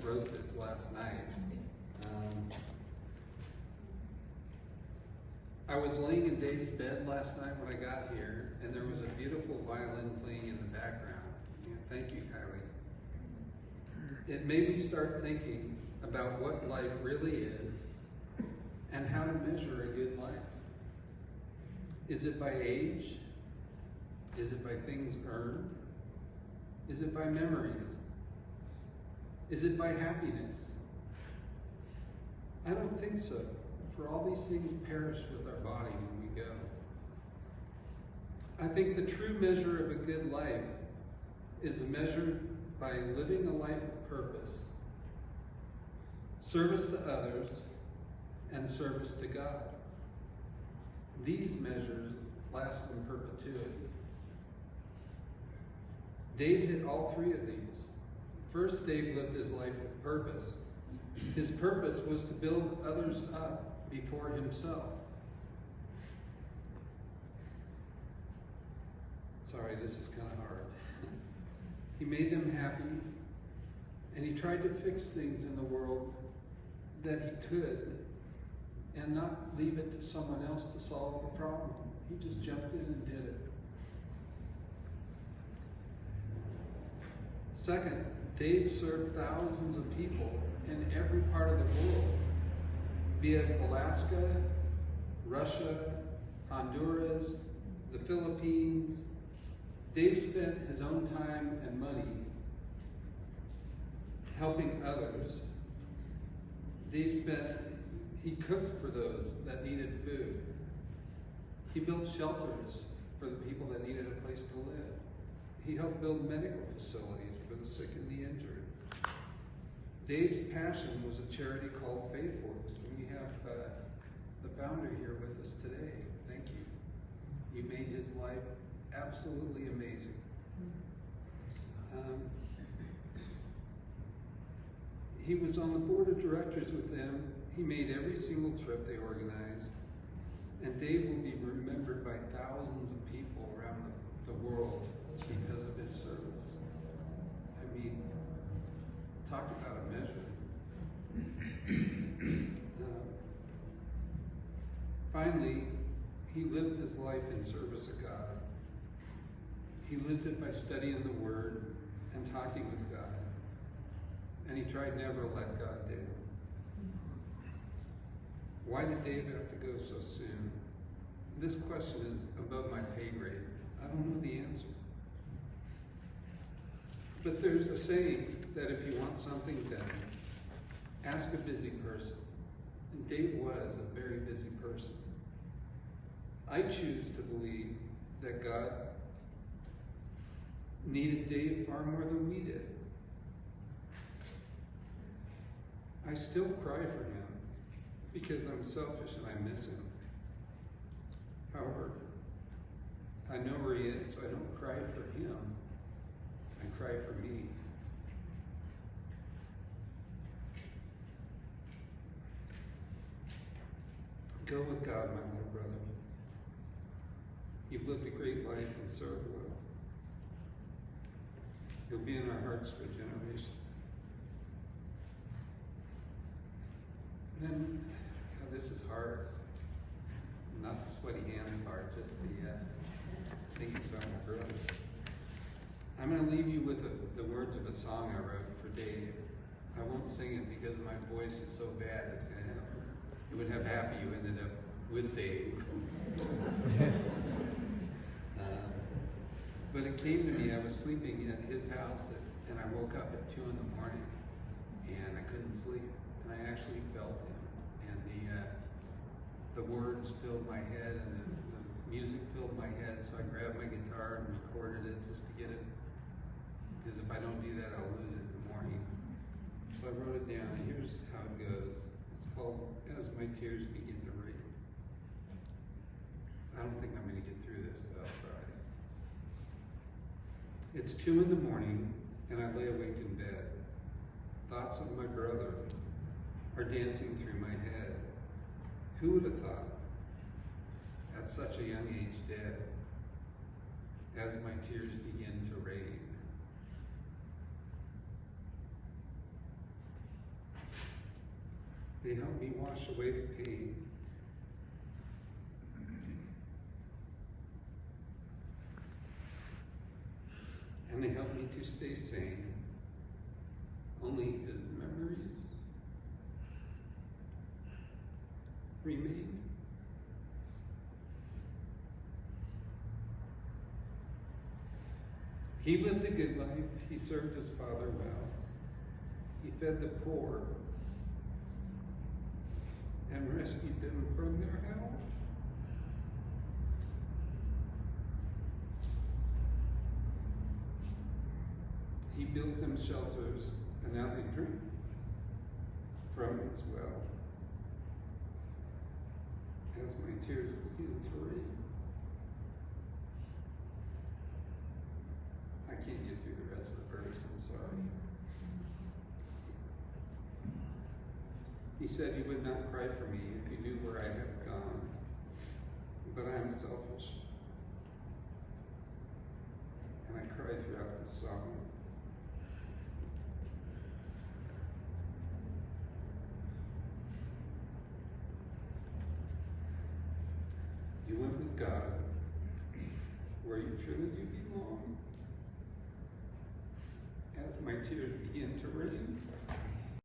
just wrote this last night. I was laying in Dave's bed last night when I got here, and there was a beautiful violin playing in the background. Yeah, thank you, Kylie. It made me start thinking about what life really is and how to measure a good life. Is it by age? Is it by things earned? Is it by memories? Is it by happiness? I don't think so, for all these things perish with our body when we go. I think the true measure of a good life is measured by living a life of purpose, service to others, and service to God. These measures last in perpetuity. Dave hit all three of these. First, Dave lived his life with purpose. His purpose was to build others up before himself. Sorry, this is kind of hard. He made them happy, and he tried to fix things in the world that he could, and not leave it to someone else to solve the problem. He just jumped in and did it. Second, Dave served thousands of people in every part of the world, be it Alaska, Russia, Honduras, the Philippines. Dave spent his own time and money helping others. He cooked for those that needed food. He built shelters for the people that needed a place to live. He helped build medical facilities for the sick and the injured. Dave's passion was a charity called FaithWorks, and we have the founder here with us today. Thank you. You made his life absolutely amazing. He was on the board of directors with them. He made every single trip they organized. And Dave will be remembered by thousands of people around the world because of his service. I mean, talk about a measure. Finally, he lived his life in service of God. He lived it by studying the Word and talking with God. And he tried never to let God down. Why did Dave have to go so soon? This question is above my pay grade. I don't know the answer. But there's a saying that if you want something done, ask a busy person. And Dave was a very busy person. I choose to believe that God needed Dave far more than we did. I still cry for him because I'm selfish and I miss him. However, I know where he is, so I don't cry for him. I cry for me. Go with God, my little brother. You've lived a great life and served well. You'll be in our hearts for generations. And then, this is hard. Not the sweaty hands part, just the thinking about my brother. I'm going to leave you with the words of a song I wrote for Dave. I won't sing it because my voice is so bad. It would have half of you ended up with Dave. But it came to me. I was sleeping at his house, and I woke up at 2 in the morning, and I couldn't sleep. And I actually felt him, and the words filled my head, and the music filled my head. So I grabbed my guitar and recorded it just to get it, because if I don't do that, I'll lose it in the morning. So I wrote it down, and here's how it goes. It's called "As My Tears Begin to Rain." I don't think I'm going to get through this without Friday. It's 2 in the morning, and I lay awake in bed. Thoughts of my brother are dancing through my head. Who would have thought, at such a young age, dead, as my tears begin to rain? They help me wash away the pain. And they help me to stay sane. Only his memories remain. He lived a good life. He served his Father well. He fed the poor and rescued them from their hell. He built them shelters, and now they drink from its well. As my tears begin to rain. I can't get through the rest of the verse, I'm sorry. He said you would not cry for me if you knew where I have gone, but I am selfish. And I cry throughout the song. You went with God, where you truly do belong. As my tears begin to rain,